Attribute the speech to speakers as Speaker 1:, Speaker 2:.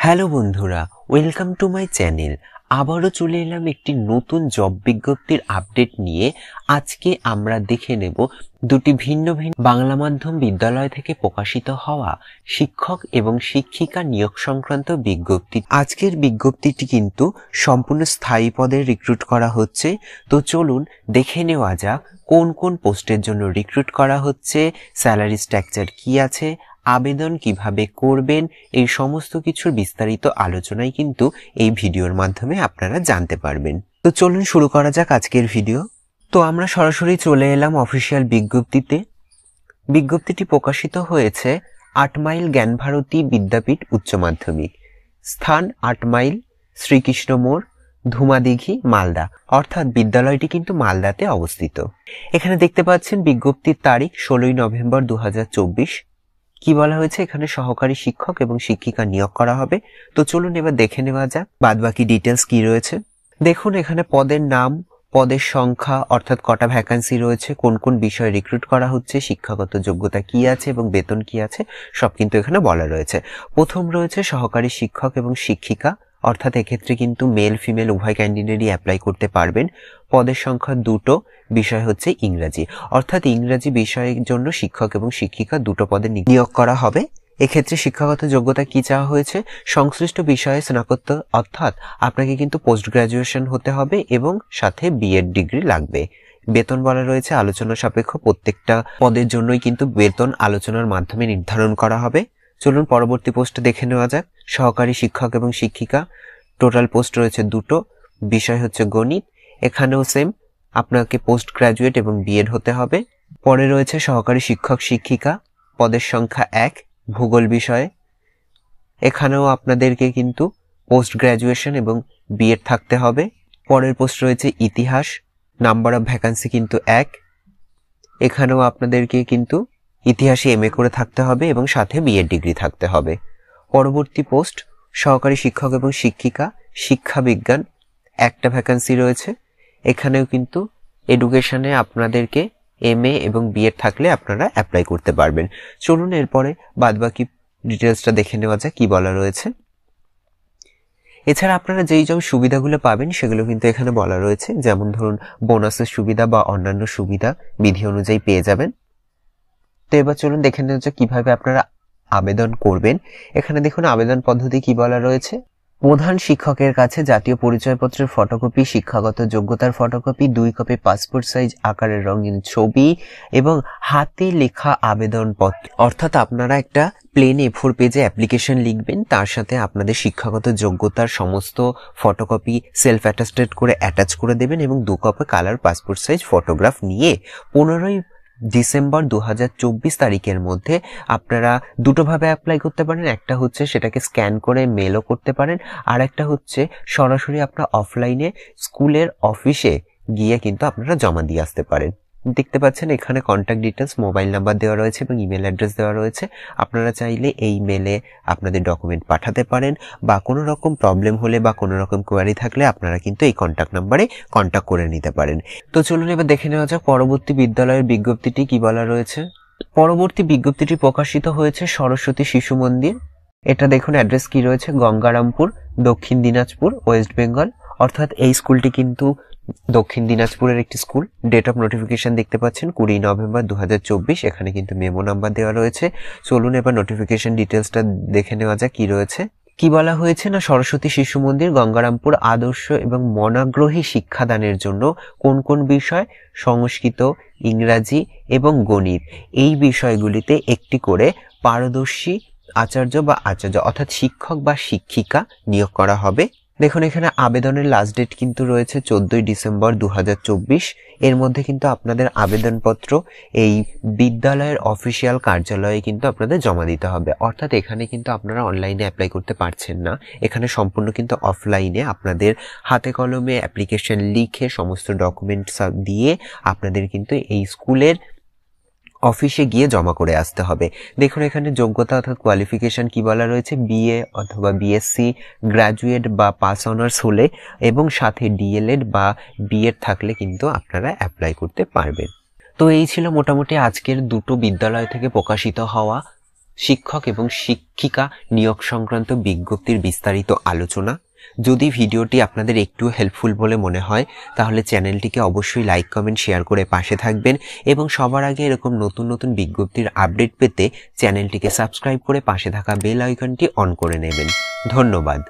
Speaker 1: Hello বন্ধুরা, welcome to my channel. আবারও চলে এলাম একটি নতুন জব বিজ্ঞপ্তির আপডেট নিয়ে। আজকে আমরা দেখে নেব দুটি ভিন্ন ভিন্ন বাংলা মাধ্যম বিদ্যালয় থেকে প্রকাশিত হওয়া শিক্ষক এবং শিক্ষিকা নিয়োগ সংক্রান্ত বিজ্ঞপ্তি। আজকের বিজ্ঞপ্তিটি কিন্তু সম্পূর্ণ স্থায়ী পদে রিক্রুট করা হচ্ছে। তো চলুন দেখে নেওয়া যাক কোন কোন পোস্টের জন্য রিক্রুট করা হচ্ছে, স্যালারি স্ট্রাকচার কি আছে, আবেদন কিভাবে করবেন, এই সমস্ত কিছুর বিস্তারিত আলোচনাই কিন্তু এই ভিডিওর মাধ্যমে আপনারা জানতে পারবেন। তো চলুন শুরু করা যাক আজকের ভিডিও। তো আমরা সরাসরি চলে এলাম অফিসিয়াল বিজ্ঞপ্তিতে। বিজ্ঞপ্তিটি প্রকাশিত হয়েছে 8 মাইল জ্ঞানভারতী বিদ্যাপীঠ উচ্চ মাধ্যমিক, স্থান 8 মাইল, শ্রীকৃষ্ণ মোড়, ধুমাদিঘি, মালদা। অর্থাৎ বিদ্যালয়টি কিন্তু মালদাতে অবস্থিত। এখানে দেখতে পাচ্ছেন বিজ্ঞপ্তির তারিখ 16 নভেম্বর 2024। কি বলা হয়েছে, এখানে সহকারী শিক্ষক এবং শিক্ষিকা নিয়োগ করা হবে। তো চলুন এবার দেখে নেওয়া যাক বাদবাকি ডিটেলস কি রয়েছে। দেখুন এখানে পদের নাম, পদের সংখ্যা অর্থাৎ কটা ভ্যাকান্সি রয়েছে, কোন কোন বিষয়ে রিক্রুট করা হচ্ছে, শিক্ষাগত যোগ্যতা কি আছে এবং বেতন কি আছে, সব কিন্তু এখানে বলা রয়েছে। প্রথম রয়েছে সহকারী শিক্ষক এবং শিক্ষিকা, অর্থাৎ এক্ষেত্রে কিন্তু মেল ফিমেল উভয় ক্যান্ডিডেটই অ্যাপ্লাই করতে পারবেন। পদের সংখ্যা দুটো, বিষয় হচ্ছে ইংরাজি, অর্থাৎ ইংরাজি বিষয়ের জন্য শিক্ষক এবং শিক্ষিকা দুটো পদে নিয়োগ করা হবে। এক্ষেত্রে শিক্ষাগত যোগ্যতা কি চাওয়া হয়েছে, সংশ্লিষ্ট বিষয়ে স্নাতকোত্তর, অর্থাৎ আপনাকে কিন্তু পোস্ট গ্রাজুয়েশন হতে হবে এবং সাথে বিএড ডিগ্রি লাগবে। বেতন বলা রয়েছে আলোচনা সাপেক্ষ, প্রত্যেকটা পদের জন্যই কিন্তু বেতন আলোচনার মাধ্যমে নির্ধারণ করা হবে। চলুন পরবর্তী পোস্টে দেখে নেওয়া যাক। সহকারী শিক্ষক এবং শিক্ষিকা, টোটাল পোস্ট রয়েছে দুটো, বিষয় হচ্ছে গণিত। এখানেও সেম, আপনাকে পোস্ট গ্রাজুয়েট এবং বিএড হতে হবে। পরে রয়েছে সহকারী শিক্ষক শিক্ষিকা, পদের সংখ্যা 1, ভূগোল বিষয়ে। এখানেও আপনাদেরকে কিন্তু পোস্ট গ্রাজুয়েশন এবং বিএড থাকতে হবে। পরের পোস্ট রয়েছে ইতিহাস, নাম্বার অফ ভ্যাকান্সি কিন্তু 1। এখানেও আপনাদেরকে কিন্তু ইতিহাসে এমএ করে থাকতে হবে এবং সাথে বিএড ডিগ্রি থাকতে হবে। পরবর্তী পোস্ট সহকারী শিক্ষক এবং শিক্ষিকা, শিক্ষা বিজ্ঞান, একটা ভ্যাকান্সি রয়েছে। এখানেও কিন্তু এডুকেশনে আপনাদেরকে এমএ এবং বিএড থাকলে আপনারা অ্যাপ্লাই করতে পারবেন। চলুন এরপরে বাদবাকি ডিটেলসটা দেখে নেওয়া যাক কি বলা রয়েছে। এছাড়া আপনারা যেই সব সুবিধাগুলো পাবেন সেগুলো কিন্তু এখানে বলা রয়েছে, যেমন ধরুন বোনাসের সুবিধা বা অন্যান্য সুবিধা বিধি অনুযায়ী পেয়ে যাবেন। তো এবার চলুন দেখে নেওয়া যাক কিভাবে আপনারা আবেদন করবেন। এখানে দেখুন আবেদন পদ্ধতি কি বলা রয়েছে। প্রধান শিক্ষকের কাছে জাতীয় পরিচয়পত্রের ফটোকপি, শিক্ষাগত যোগ্যতার ফটোকপি, 2 কপি পাসপোর্ট সাইজ আকারের রঙিন ছবি এবং হাতে লেখা আবেদনপত্র, অর্থাৎ আপনারা একটা প্লেন A4 পেজে অ্যাপ্লিকেশন লিখবেন, তার সাথে আপনাদের শিক্ষাগত যোগ্যতার সমস্ত ফটোকপি সেলফ অ্যাটাস্টেড করে অ্যাটাচ করে দেবেন এবং 2 copy colour passport size photograph নিয়ে 15 ডিসেম্বর 2024 তারিখের মধ্যে আপনারা দুটোভাবে অ্যাপ্লাই করতে পারেন। একটা হচ্ছে সেটাকে স্ক্যান করে মেলও করতে পারেন, আর একটা হচ্ছে সরাসরি আপনারা অফলাইনে স্কুলের অফিসে গিয়ে কিন্তু আপনারা জমা দিয়ে আসতে পারেন। দেখতে পাচ্ছেন এখানে কন্ট্যাক্ট ডিটেলস, মোবাইল নাম্বার দেওয়া রয়েছে এবং ইমেল অ্যাড্রেস দেওয়া রয়েছে। আপনারা চাইলে এই মেলে আপনাদের ডকুমেন্ট পাঠাতে পারেন, বা কোনো রকম প্রবলেম হলে বা কোনো রকম কোয়ারি থাকলে আপনারা কিন্তু এই কন্ট্যাক্ট নাম্বারে কন্ট্যাক্ট করে নিতে পারেন। তো চলুন এবার দেখে নেওয়া যাক পরবর্তী বিদ্যালয়ের বিজ্ঞপ্তিটি কি বলা রয়েছে। পরবর্তী বিজ্ঞপ্তিটি প্রকাশিত হয়েছে সরস্বতী শিশু মন্দির। এটা দেখুন অ্যাড্রেস কি রয়েছে, গঙ্গারামপুর, দক্ষিণ দিনাজপুর, ওয়েস্ট বেঙ্গল। অর্থাৎ এই স্কুলটি কিন্তু দক্ষিণ দিনাজপুরের একটি স্কুল। ডেট অফ নোটিফিকেশন দেখতে পাচ্ছেন 20 নভেম্বর 2024। এখানে কিন্তু মেমো নাম্বার দেওয়া রয়েছে। চলুন এবার নোটিফিকেশন ডিটেলসটা দেখে নেওয়া যাক কি রয়েছে। কি বলা হয়েছে না, সরস্বতী শিশু মন্দির গঙ্গারামপুর আদর্শ এবং মনাগ্রহী শিক্ষাদানের জন্য কোন কোন বিষয়, সংস্কৃত, ইংরাজি এবং গণিত, এই বিষয়গুলিতে একটি করে পারদর্শী আচার্য বা আচার্য অর্থাৎ শিক্ষক বা শিক্ষিকা নিয়োগ করা হবে। দেখুন এখানে আবেদনের লাস্ট ডেট কিন্তু রয়েছে 14 ডিসেম্বর 2024। এর মধ্যে কিন্তু আপনাদের আবেদনপত্র এই বিদ্যালয়ের অফিসিয়াল কার্যালয়ে কিন্তু আপনাদের জমা দিতে হবে। অর্থাৎ এখানে কিন্তু আপনারা অনলাইনে অ্যাপ্লাই করতে পারছেন না, এখানে সম্পূর্ণ কিন্তু অফলাইনে আপনাদের হাতে কলমে অ্যাপ্লিকেশন লিখে সমস্ত ডকুমেন্টস দিয়ে আপনাদের কিন্তু এই স্কুলের অফিসে গিয়ে জমা করে আসতে হবে। দেখুন এখানে যোগ্যতা অর্থাৎ কোয়ালিফিকেশন কি বলা রয়েছে, বিএ অথবা বিএসসি, গ্র্যাজুয়েট বা পাস অনার্স হলে এবং সাথে ডিএলএড বা বিএড থাকলে কিন্তু আপনারা অ্যাপ্লাই করতে পারবেন। তো এই ছিল মোটামুটি আজকের দুটো বিদ্যালয় থেকে প্রকাশিত হওয়া শিক্ষক এবং শিক্ষিকা নিয়োগ সংক্রান্ত বিজ্ঞপ্তির বিস্তারিত আলোচনা। যদি ভিডিওটি আপনাদের একটু হেল্পফুল বলে মনে হয় তাহলে চ্যানেলটিকে অবশ্যই লাইক, কমেন্ট, শেয়ার করে পাশে থাকবেন এবং সবার আগে এরকম নতুন নতুন বিজ্ঞপ্তির আপডেট পেতে চ্যানেলটিকে সাবস্ক্রাইব করে পাশে থাকা বেল আইকনটি অন করে নেবেন। ধন্যবাদ।